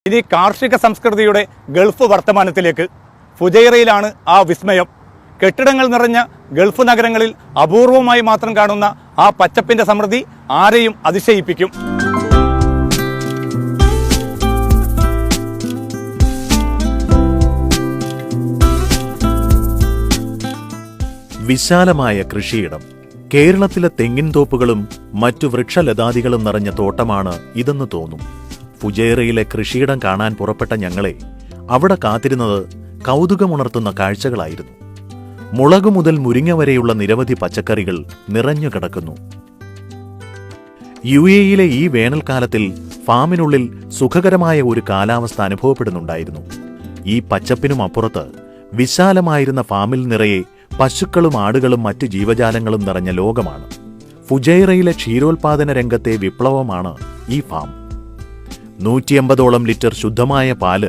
ഇനി കാർഷിക സംസ്കൃതിയുടെ ഗൾഫ് വർത്തമാനത്തിലേക്ക്. ഫുജൈറയിലാണ് ആ വിസ്മയം. കെട്ടിടങ്ങൾ നിറഞ്ഞ ഗൾഫ് നഗരങ്ങളിൽ അപൂർവമായി മാത്രം കാണുന്ന ആ പച്ചപ്പിന്റെ സമൃദ്ധി ആരെയും അതിശയിപ്പിക്കും. വിശാലമായ കൃഷിയിടം. കേരളത്തിലെ തെങ്ങിൻ തോപ്പുകളും മറ്റു വൃക്ഷലതാദികളും നിറഞ്ഞ തോട്ടമാണ് ഇതെന്ന് തോന്നും. ഫുജൈറയിലെ കൃഷിയിടം കാണാൻ പുറപ്പെട്ട ഞങ്ങളെ അവിടെ കാത്തിരുന്നത് കൗതുകമുണർത്തുന്ന കാഴ്ചകളായിരുന്നു. മുളകു മുതൽ മുരിങ്ങ വരെയുള്ള നിരവധി പച്ചക്കറികൾ നിറഞ്ഞു കിടക്കുന്നു. UAE-യിലെ ഈ വേനൽക്കാലത്തിൽ ഫാമിനുള്ളിൽ സുഖകരമായ ഒരു കാലാവസ്ഥ അനുഭവപ്പെടുന്നുണ്ടായിരുന്നു. ഈ പച്ചപ്പിനും അപ്പുറത്ത് വിശാലമായിരുന്ന ഫാമിൽ നിറയെ പശുക്കളും ആടുകളും മറ്റു ജീവജാലങ്ങളും നിറഞ്ഞ ലോകമാണ്. ഫുജൈറയിലെ ക്ഷീരോത്പാദന രംഗത്തെ വിപ്ലവമാണ് ഈ ഫാം. 150ഓളം ലിറ്റർ ശുദ്ധമായ പാല്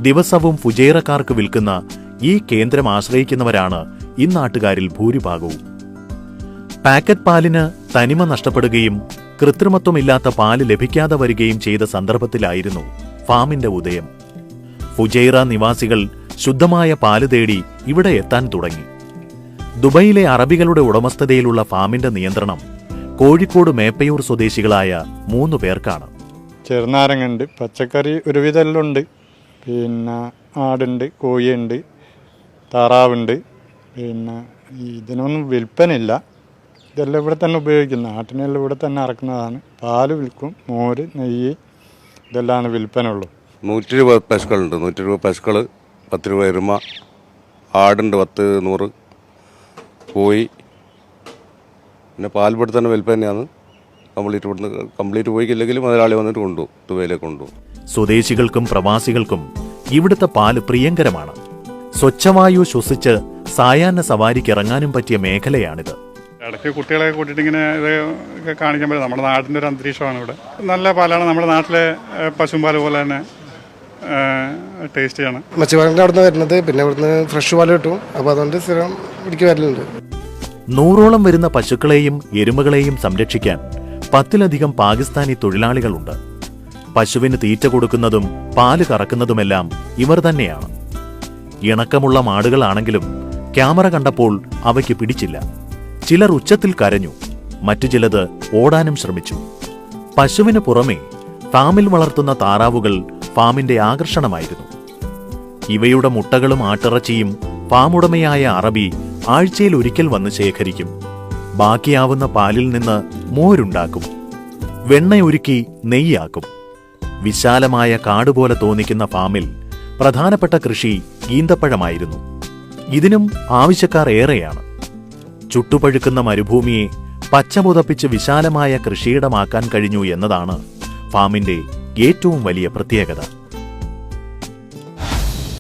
ദിവസവും ഫുജൈറക്കാർക്ക് വിൽക്കുന്ന ഈ കേന്ദ്രം ആശ്രയിക്കുന്നവരാണ് ഇന്നാട്ടുകാരിൽ ഭൂരിഭാഗവും. പാക്കറ്റ് പാലിന് തനിമ നഷ്ടപ്പെടുകയും കൃത്രിമത്വമില്ലാത്ത പാല് ലഭിക്കാതെ വരികയും ചെയ്ത സന്ദർഭത്തിലായിരുന്നു ഫാമിന്റെ ഉദയം. ഫുജൈറ നിവാസികൾ ശുദ്ധമായ പാല് തേടി ഇവിടെ എത്താൻ തുടങ്ങി. ദുബൈയിലെ അറബികളുടെ ഉടമസ്ഥതയിലുള്ള ഫാമിന്റെ നിയന്ത്രണം കോഴിക്കോട് മേപ്പയൂർ സ്വദേശികളായ 3 പേർക്കാണ്. ചെറുനാരങ്ങുണ്ട്, പച്ചക്കറി ഒരുവിധമെല്ലാം ഉണ്ട്, പിന്നെ ആടുണ്ട്, കോഴിയുണ്ട്, താറാവുണ്ട്. പിന്നെ ഇതിനൊന്നും വിൽപ്പനയില്ല, ഇതെല്ലാം ഇവിടെ തന്നെ ഉപയോഗിക്കുന്നത്. ആട്ടിനെല്ലാം ഇവിടെ തന്നെ ഇറക്കുന്നതാണ്. പാല് വിൽക്കും, മോര്, നെയ്യ്, ഇതെല്ലാം വിൽപ്പന ഉള്ളൂ. 120 പശുക്കളുണ്ട്. 120 പശുക്കൾ, 10 രൂപ എരുമ, ആടുണ്ട് 10-100, കോഴി. പിന്നെ പാൽ ഇവിടെ തന്നെ വിൽപ്പനയാണ്. കംപ്ലീറ്റ് പോയിക്കില്ലെങ്കിലും മുതലാളി വന്നിട്ട് കൊണ്ടുപോകും, ദുബൈയിലേക്ക് കൊണ്ടുപോകും. സ്വദേശികൾക്കും പ്രവാസികൾക്കും ഇവിടുത്തെ പാല് പ്രിയങ്കരമാണ്. സ്വച്ഛവായു ശ്വസിച്ച് സായാഹ്ന സവാരിക്കിറങ്ങാനും പറ്റിയ മേഖലയാണിത്. ഇടയ്ക്ക് കുട്ടികളെ കൂട്ടിയിട്ട് ഇങ്ങനെ ഇത് കാണിക്കാൻ പറ്റും. നമ്മുടെ നാടിൻ്റെ ഒരു അന്തരീക്ഷമാണ് ഇവിടെ. നല്ല പാലാണ്, നമ്മുടെ നാട്ടിലെ പശുമ്പാൽ പോലെ തന്നെ ടേസ്റ്റ് ചെയ്യണം. മച്ചവാടിൻ്റെ അവിടെ നിന്ന് വരുന്നത്, പിന്നെ ഇവിടുന്ന് ഫ്രഷ് പാല് കിട്ടും. അപ്പോൾ അതുകൊണ്ട് സ്ഥിരം ഇടിക്ക് വരലുണ്ട്. 100ഓളം വരുന്ന പശുക്കളെയും എരുമകളെയും സംരക്ഷിക്കാൻ 10ലധികം പാകിസ്ഥാനി തൊഴിലാളികളുണ്ട്. പശുവിന് തീറ്റ കൊടുക്കുന്നതും പാല് കറക്കുന്നതുമെല്ലാം ഇവർ തന്നെയാണ്. ഇണക്കമുള്ള മാടുകളാണെങ്കിലും ക്യാമറ കണ്ടപ്പോൾ അവയ്ക്ക് പിടിച്ചില്ല. ചിലർ ഉച്ചത്തിൽ കരഞ്ഞു, മറ്റു ചിലത് ഓടാനും ശ്രമിച്ചു. പശുവിന് പുറമെ ഫാമിൽ വളർത്തുന്ന താറാവുകൾ ഫാമിന്റെ ആകർഷണമായിരുന്നു. ഇവയുടെ മുട്ടകളും ആട്ടിറച്ചിയും ഫാമുടമയായ അറബി ആഴ്ചയിൽ ഒരിക്കൽ വന്ന് ശേഖരിക്കും. ബാക്കിയാവുന്ന പാലിൽ നിന്ന് മോരുണ്ടാക്കും, വെണ്ണയൊരുക്കി നെയ്യാക്കും. വിശാലമായ കാടുപോലെ തോന്നിക്കുന്ന ഫാമിൽ പ്രധാനപ്പെട്ട കൃഷി ഈന്തപ്പഴമായിരുന്നു. ഇതിനും ആവശ്യക്കാർ ഏറെയാണ്. ചുട്ടുപഴുക്കുന്ന മരുഭൂമിയെ പച്ചമുതപ്പിച്ച് വിശാലമായ കൃഷിയിടമാക്കാൻ കഴിഞ്ഞു എന്നതാണ് ഫാമിന്റെ ഏറ്റവും വലിയ പ്രത്യേകത.